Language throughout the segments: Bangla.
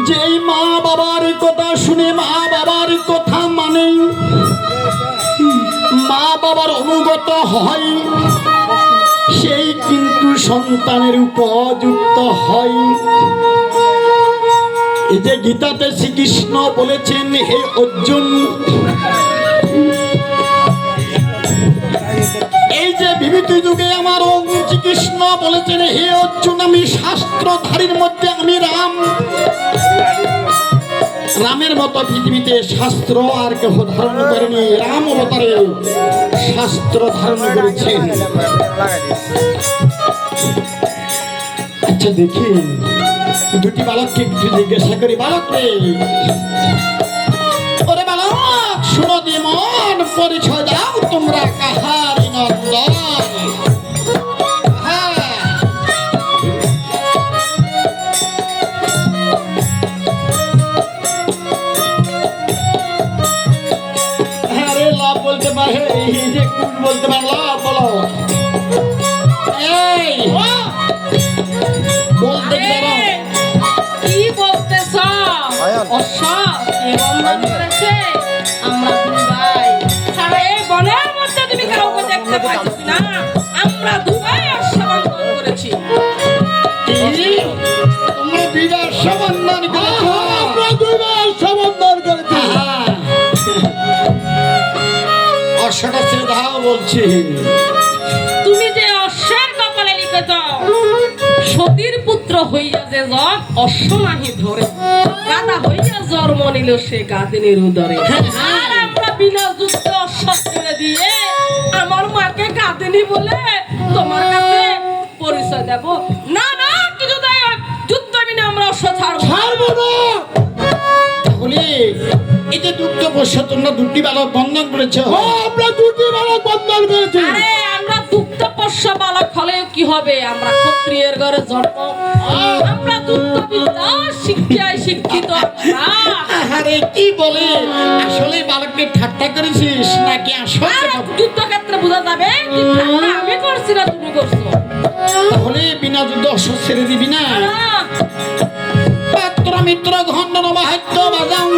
যেই মা বাবার কথা শুনে মা বাবার কথা মানে মা বাবার অনুগত হয় সেই কিন্তু সন্তানের উপযুক্ত হয়। এই যে গীতাতে শ্রীকৃষ্ণ বলেছেন, হে অর্জুন, এই যে বিভূতি যুগে আমার শ্রীকৃষ্ণ বলেছেন, হে অর্জুন, আমি শাস্ত্রধারীর মধ্যে আমি রাম। রামের মতো পৃথিবীতে শাস্ত্র আর কেহ ধারণ করেনি, রাম অবতারে শাস্ত্র ধারণ করেছেন। আচ্ছা দেখি দুটি বালককে একটু জিজ্ঞাসা করি, বালক রে, ওরে বালক, শুনো দি মন, পরিচয় দাও তোমরা কাহার নন্দন। বলতে পারে যে কুল বলতে পারলো, বলো এই বলতে কি বলতেছ? আমরা দুই ভাই, সারা এই বনের মধ্যে তুমি কাউকে দেখতে পাচ্ছ না, আমরা দুই ভাই অশ্ববন্ধন করেছি। তোমরা দুই ভাই অশ্ববন্ধন করেছো? আমরা দুই ভাই অশ্ববন্ধন করেছি। অশ্বটা ছেড়ে দাও বলছি। তুমি যে অশ্বের কপালে লিখেছ, সতীর পুত্র হইয়া যে জন অশ্ব নাহি ধরে, গাধা হইয়া জন্ম নিল সে গাদিনীর উদরে। আর আমরা বিনা যুদ্ধে অশ্ব ছেড়ে দিয়ে আমার মাকে গাদিনী বলে তোমার কাছে পরিচয় দেব না? না, যুদ্ধ বিনা আমরা অশ্ব ছাড়বো না। তাহলে এই যে দুগ্ধ বর্ষ তোমরা দুটি বালক বন্ধন করেছো? আমরা দুটি বালক বন্ধন করেছি। আরে আমরা দুগ্ধ পোষ্য বালক হলে কি হবে? আমরা ক্ষত্রিয়ের ঘরে জন্ম, আমরা দুগ্ধ বিদ্যা শিক্ষায় শিক্ষিত। আরে কি বলে, আসলে বালককে ঠাট্টা করেছিস নাকি আসলে? যুদ্ধক্ষেত্রে বোঝা যাবে আমি করছি না তুমি করছো। তাহলে বিনা যুদ্ধ অশ্ব ছেড়ে দিবি না? পাত্র মিত্র ঘণ্ড মাহাত্য বাজাও।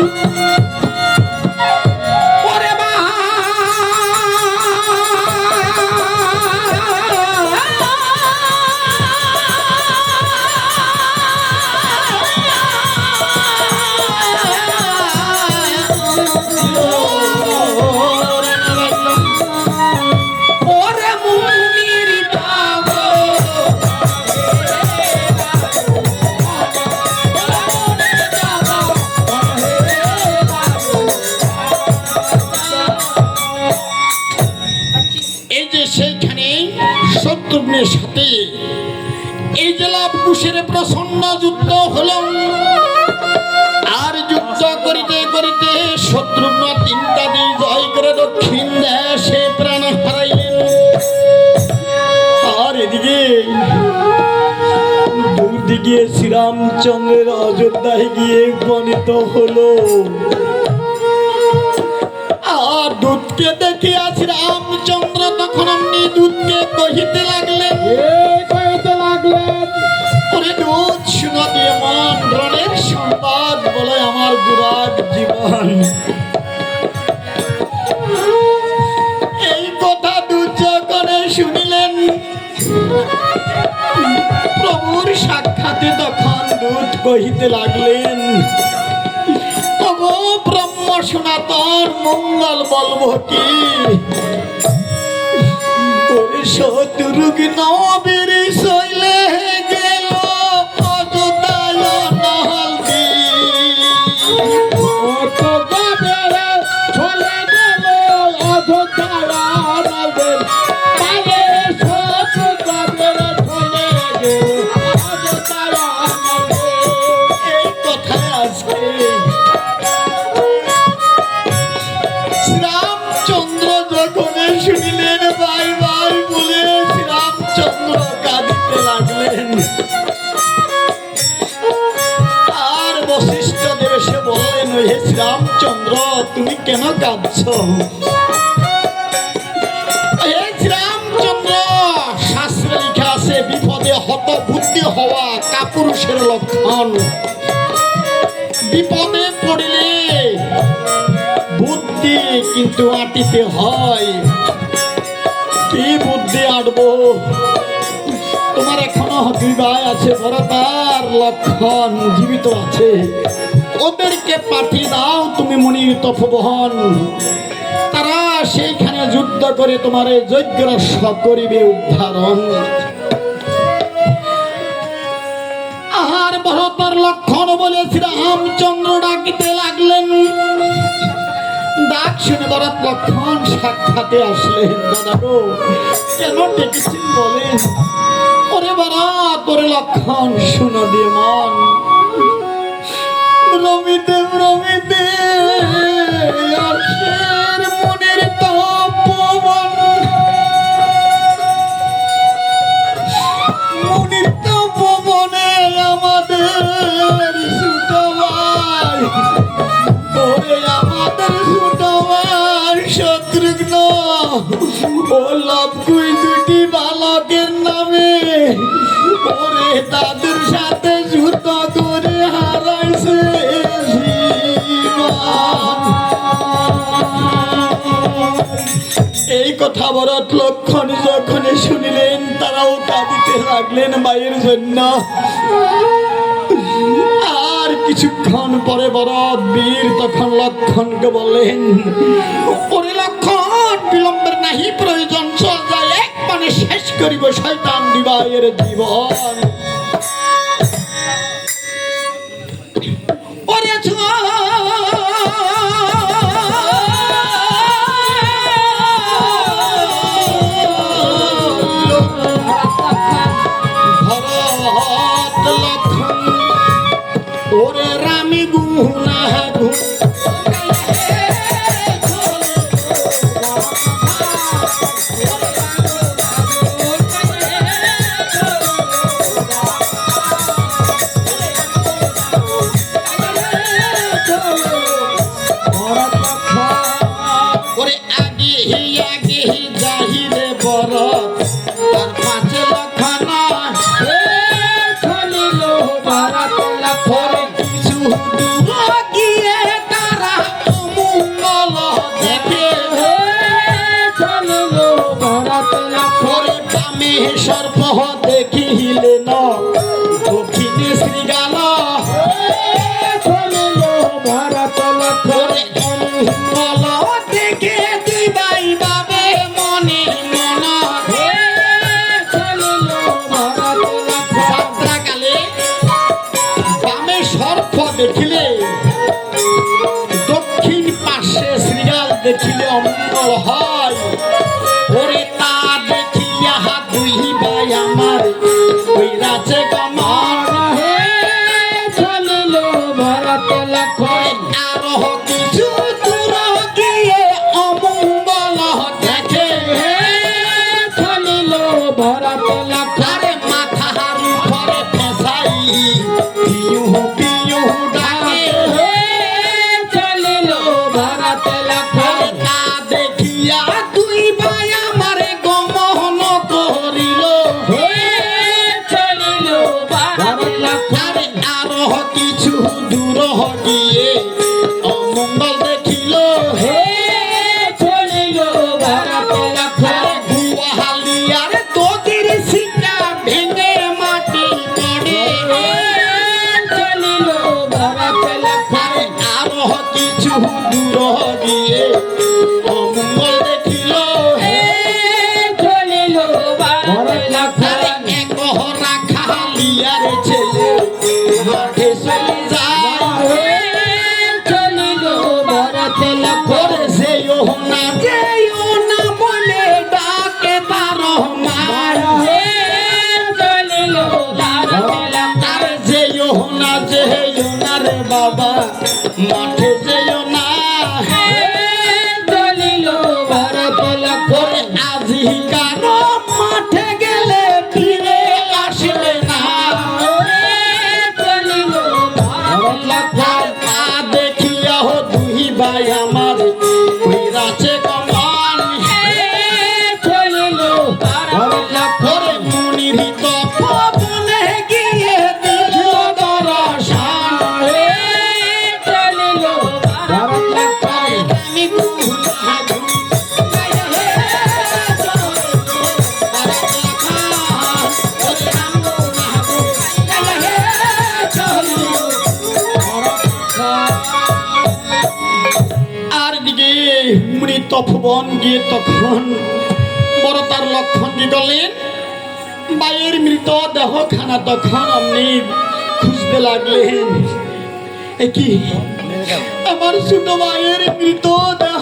শত্রুঘ্নের সাথে এই যে লাভকুশের প্রচন্ড যুদ্ধ হল। আর যুদ্ধ করিতে করিতে শত্রুঘ্ন 3টা দিন জয় করে দক্ষিণ দেশে প্রাণ হারাইলেন। আর এদিকে দুদিকে শ্রীরামচন্দ্রের অযোধ্যায় গিয়ে উপনীত হলো। আর দুধকে দেখে আছি রামচন্দ্র তখন অমনি দুধকে কহিতে লাগলেন, ওরে দুধ, শুনো দিয়ে মন, রণের সংবাদ বলে আমার দুরাগ জীবন। এই কথা দুধ যখন শুনিলেন, প্রভুর সাক্ষাতে তখন দুধ কহিতে লাগলেন, ব্রহ্ম সনাতন মঙ্গল বলব কি, শত্রুঘ্ন বেরি শৈলে গেল অযোধ্যায় নহল দি। চলে গেল অযোধ্যায় নহল দি। এই কথায় আজকে শ্রীরামচন্দ্র যখন শুনিলেন, ভাই ভাই বলে শ্রীরামচন্দ্র কাঁদিতে লাগলেন। আর বশিষ্ঠ দেব এসে বললেন, হে শ্রীরামচন্দ্র, তুমি কেন কাঁদছ? হে শ্রীরামচন্দ্র, শাস্ত্রে লেখা আছে বিপদে হত বুদ্ধি হওয়া কাপুরুষের লক্ষণ। বিপদে পড়িলে বুদ্ধি কিন্তু আটিতে হয়। কি বুদ্ধি আটবো? তোমার এখনো দুই ভাই আছে, ভরতার লক্ষণ জীবিত আছে, ওদেরকে পাঠিয়ে দাও তুমি মনির তপবহন। তারা সেইখানে যুদ্ধ করে তোমার যজ্ঞ করিবে উদ্ধারণ। আহার ভরতার লক্ষণ বলেছি রামচন্দ্র ডাকিতে লাগলেন। ডাক শুনে ভরত লক্ষণ সাক্ষাতে আসলেন। দাদা গো, কেন ডেকেছেন বলেন? ওরে ভরত, ওরে লক্ষণ, শুনো দিয়ে মন। রমিতে রমিতে আসের মনের তপবন, মনির তপবনে আমাদের ছোট ভাই, ওরে আমাদের ছোট ভাই শত্রুঘ্ন ও লবকুশ দুটি বালকের নামে ওরে তাদের সাথে যুদ্ধ করে হারাইছে জীবন। এই কথা ভরত লক্ষণ যখন শুনিলেন তারাও কাঁদিতে লাগলেন মায়ের জন্য। আর কিছুক্ষণ পরে ভরত বীর তখন লক্ষণকে বললেন, ওরে লক্ষণ, বিলম্বের নাহি প্রয়োজন, চল যায় এক মানে শেষ করিব শয়তান দিবায়ের জীবন। ওরে ভরত লক্ষণ, ওরে রামি গুনা গুণ ওরে আগে আগে যাহিরে ভরত তার পাঁচে লক্ষণ চলিল ভরত লক্ষণ। কিছু দূর গিয়ে তারা অমঙ্গল দেখে চলিল ভরত লক্ষণ। বামে সর্প দেখিলেন, দক্ষিণে শ্রীগাল চলিল ভরত লক্ষণ। অমঙ্গল দেখে দুই ভাই বাবে মনে মন চলিল ভরত লক্ষণ। যাত্রাকালে বামে সর্প দেখিলে, দক্ষিণ পাশে শ্রীগাল দেখিলে অমঙ্গল হয়। ওরে তা দেখিয়া দুই ভাই আমার ওই রাজে গমন চলিল ভরত লক্ষণ। আরো কিছু দূর গিয়ে অমঙ্গল দেখে চলিল ভরত লক্ষণ। মাথার উপরে ফেসাই পিয়ু পিয়ু ডাকে চলিল ভরত লক্ষণ। তা দেখিয়া দুই ভাই আমার গমন করিল চলিল ভরত লক্ষণ। আরো কিছু দূর গিয়ে অমঙ্গল দেখিল চলিল ভরত লক্ষণ। গুয়াহালিয়ার তোদের সিটা ভেঙে মাটি পড়ে চলিল ভরত লক্ষণ। আরো কিছু দূর গিয়ে অমঙ্গল দেখিল চলিল ভরত লক্ষণ। একহরা খালিয়ার ছেলে মাঠে চলে যায় চলিল ভরত লক্ষণ। যেও না বলে ডাকে তার মার চলিল ভরত লক্ষণ। যেও না রে বাবা মাঠে যেও না চলিল ভরত লক্ষণ। আজিকার মাঠে গেলে ফিরে আসবে না চলিল ভরত লক্ষণ। তা দেখিয়া দুই ভাই আমার ওই রাজে গমন চলিল ভরত লক্ষণ। মনির তপবনে গিয়ে দিল দর্শন আর দিকে মৃত ভুবন গিয়ে তখন বড় তার লক্ষণ কি করলেন, মায়ের মৃত দেহ খানা তখন আপনি খুঁজতে লাগলেন। কি আমার ছোট মায়ের মৃত দেহ